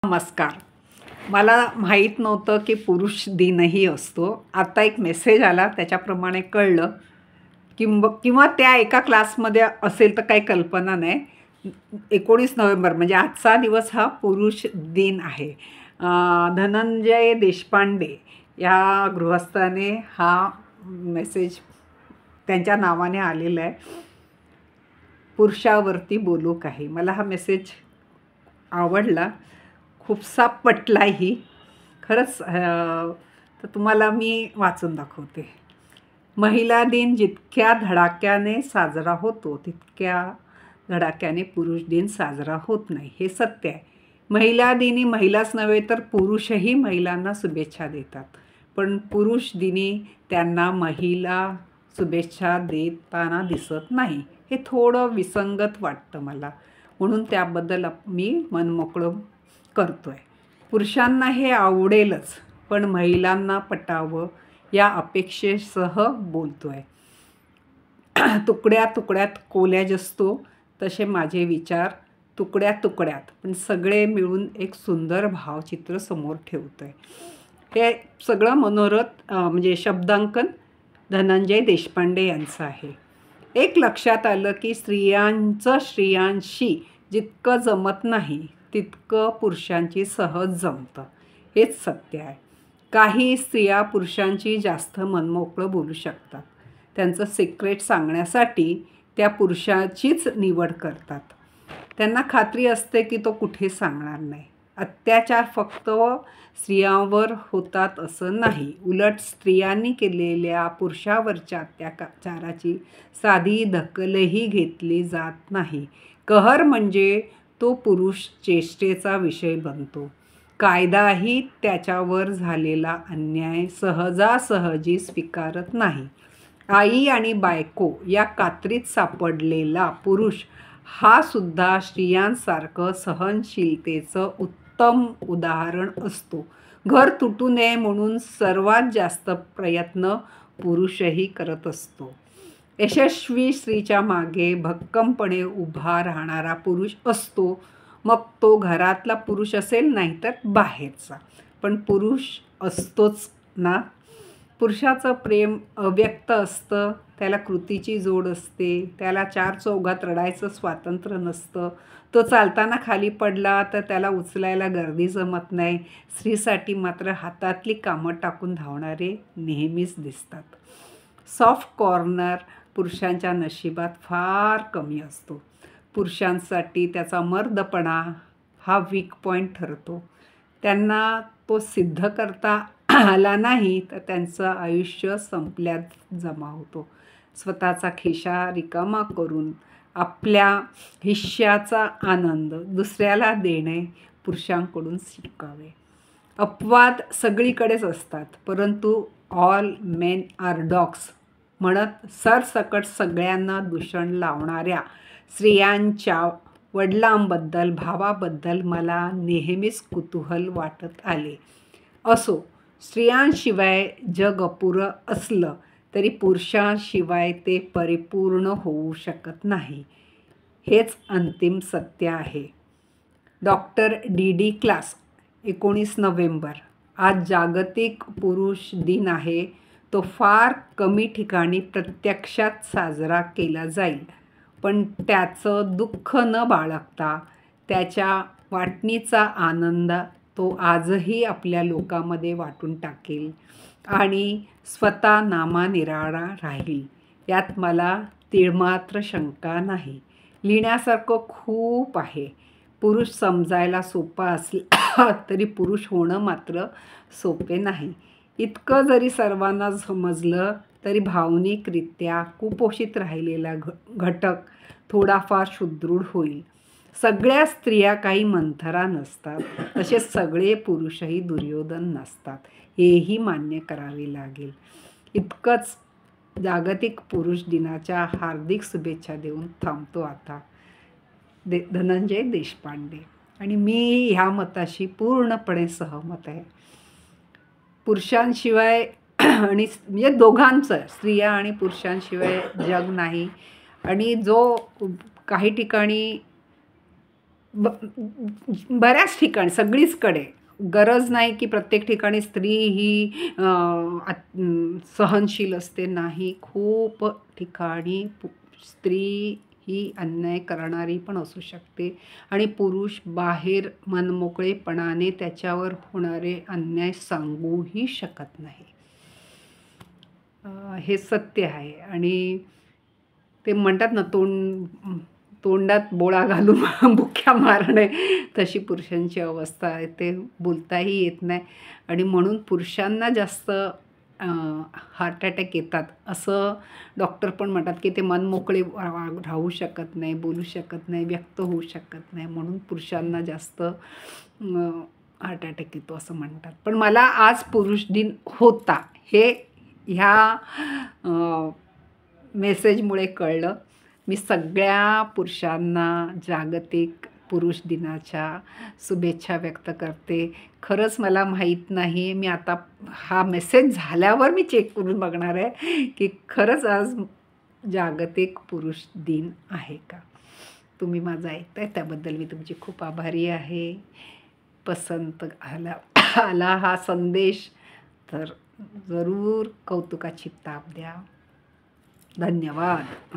नमस्कार. मला माहीत नव्हतं की पुरुष दिनही असतो. आता एक मेसेज आला त्याच्याप्रमाणे कळलं. किंवा त्या एका क्लासमध्ये असेल तर काही कल्पना नाही. 19 नोव्हेंबर म्हणजे आजचा दिवस हा पुरुष दिन आहे. धनंजय देशपांडे या गृहस्थाने हा मेसेज त्यांच्या नावाने आलेला आहे. पुरुषावरती बोलू काही. मला हा मेसेज आवडला, खूपसा पटलाही खरंच. तर तुम्हाला मी वाचून दाखवते. महिला दिन जितक्या धडाक्याने साजरा होतो तितक्या धडाक्याने पुरुष दिन साजरा होत नाही, हे सत्य आहे. महिला दिनी महिलाच नव्हे तर पुरुषही महिलांना शुभेच्छा देतात, पण पुरुष दिनी त्यांना महिला शुभेच्छा देताना दिसत नाही. हे थोडं विसंगत वाटतं मला, म्हणून त्याबद्दल मी मनमोकळं करतो आहे. पुरुषांना हे आवडेलच, पण महिलांना पटावं या अपेक्षेसह बोलतो आहे. तुकड्या तुकड्यात कोल्याज असतो तसे माझे विचार तुकड्या तुकड्यात, पण सगळे मिळून एक सुंदर भावचित्र समोर ठेवतो आहे. हे सगळं मनोरथ म्हणजे शब्दांकन धनंजय देशपांडे यांचं आहे. एक लक्षात आलं की स्त्रियांशी जितकं जमत नाही तितकं पुरुषांची सहज जमतं, हेच सत्य आहे. काही स्त्रिया पुरुषांची जास्त मनमोकळं बोलू शकतात. त्यांचं सिक्रेट सांगण्यासाठी त्या पुरुषाचीच निवड करतात. त्यांना खात्री असते की तो कुठे सांगणार नाही. अत्याचार फक्त स्त्रियांवर होतात असं नाही, उलट स्त्रियांनी केलेल्या पुरुषावरच्या अत्याचाराची साधी दखलही घेतली जात नाही. कहर म्हणजे तो पुरुष चेष्टेचा विषय बनतो. कायदाही त्याच्यावर झालेला अन्याय सहजासहजी स्वीकारत नाही. आई आणि बायको या कात्रीत सापडलेला पुरुष हा सुद्धा स्त्रियांसारखं सहनशीलतेचं उत्तम उदाहरण असतो. घर तुटू नये म्हणून सर्वात जास्त प्रयत्न पुरुषही करत असतो. यशस्वी स्त्रीच्या मागे भक्कमपणे उभा राहणारा पुरुष असतो. मग तो घरातला पुरुष असेल नाहीतर बाहेरचा, पण पुरुष असतोच ना. पुरुषाचं प्रेम अव्यक्त असतं, त्याला कृतीची जोड असते, त्याला चार चौघात रडायचं स्वातंत्र्य नसतं. तो चालताना खाली पडला तर त्याला उचलायला गर्दी जमत नाही. स्त्रीसाठी मात्र हातातली कामं टाकून धावणारे नेहमीच दिसतात. सॉफ्ट कॉर्नर पुरुषांच्या नशिबात फार कमी असतो. पुरुषांसाठी त्याचा मर्दपणा हा वीक पॉईंट ठरतो. त्यांना तो सिद्ध करता आला नाही तर त्यांचं आयुष्य संपल्यात जमा होतो. स्वतःचा खिशा रिकामा करून आपल्या हिश्श्याचा आनंद दुसऱ्याला देणे पुरुषांकडून शिकावे. अपवाद सगळीकडेच असतात, परंतु ऑल मेन आर डॉग्स म्हणत सरसकट सगळ्यांना दूषण लावणाऱ्या स्त्रियांच्या वडिलांबद्दल भावाबद्दल मला नेहमीच कुतूहल वाटत आले. असो, स्त्रियांशिवाय जग अपुरं असलं तरी पुरुषांशिवाय ते परिपूर्ण होऊ शकत नाही, हेच अंतिम सत्य आहे. Doctor D class, 19 November. आज जागतिक पुरुष दिन आहे. तो फार कमी ठिकाणी प्रत्यक्षात साजरा केला जाईल, पण त्याचं दुःख न बाळगता त्याच्या वाटणीचा आनंद तो आजही आपल्या लोकांमध्ये वाटून टाकेल आणि स्वतः नामानिराळा राहील, यात मला तिळमात्र शंका नाही. लिहिण्यासारखं खूप आहे. पुरुष समजायला सोपा असला तरी पुरुष होणं मात्र सोपे नाही. इतकं जरी सर्वांना समजलं तरी भावनिकरित्या कुपोषित राहिलेला घटक थोडाफार सुदृढ होईल. सगळ्या स्त्रिया काही मंथरा नसतात, तसेच सगळे पुरुषही दुर्योधन नसतात, हेही मान्य करावे लागेल. इतकंच. जागतिक पुरुष दिनाच्या हार्दिक शुभेच्छा देऊन थांबतो आता. धनंजय देशपांडे. आणि मी ह्या मताशी पूर्णपणे सहमत आहे. पुरुषांशिवाय आणि म्हणजे दोघांचं, स्त्रिया आणि पुरुषांशिवाय जग नाही. आणि जो काही ठिकाणी बऱ्याच ठिकाणी सगळीचकडे गरज नाही की प्रत्येक ठिकाणी स्त्री ही सहनशील असते. नाही, खूप ठिकाणी स्त्री ही अन्याय करणारी पण असू शकते आणि पुरुष बाहेर मनमोकळेपणाने त्याच्यावर होणारे अन्याय सांगूही शकत नाही. हे सत्य आहे. आणि ते म्हणतात ना, तोंडात बोळा घालून बुक्या मारणे, तशी पुरुषांची अवस्था आहे. ते बोलताही येत नाही आणि म्हणून पुरुषांना जास्त हार्ट अटॅक येतात असं डॉक्टर पण म्हणतात, की ते मनमोकळे राहू शकत नाही, बोलू शकत नाही, व्यक्त होऊ शकत नाही, म्हणून पुरुषांना जास्त हार्ट अटॅक येतो असं म्हणतात. पण मला आज पुरुष दिन होता हे ह्या मेसेजमुळे कळलं. मी सगळ्या पुरुषांना जागतिक पुरुष दिनाच्या शुभेच्छा व्यक्त करते. खरंच मला माहीत नाही, मी आता हा मेसेज झाल्यावर मी चेक करून बघणार आहे की खरंच आज जागतिक पुरुष दिन आहे का. तुम्ही माझं ऐकताय त्याबद्दल मी तुमची खूप आभारी आहे. पसंत आला हा संदेश तर जरूर कौतुकाची ताप द्या. धन्यवाद.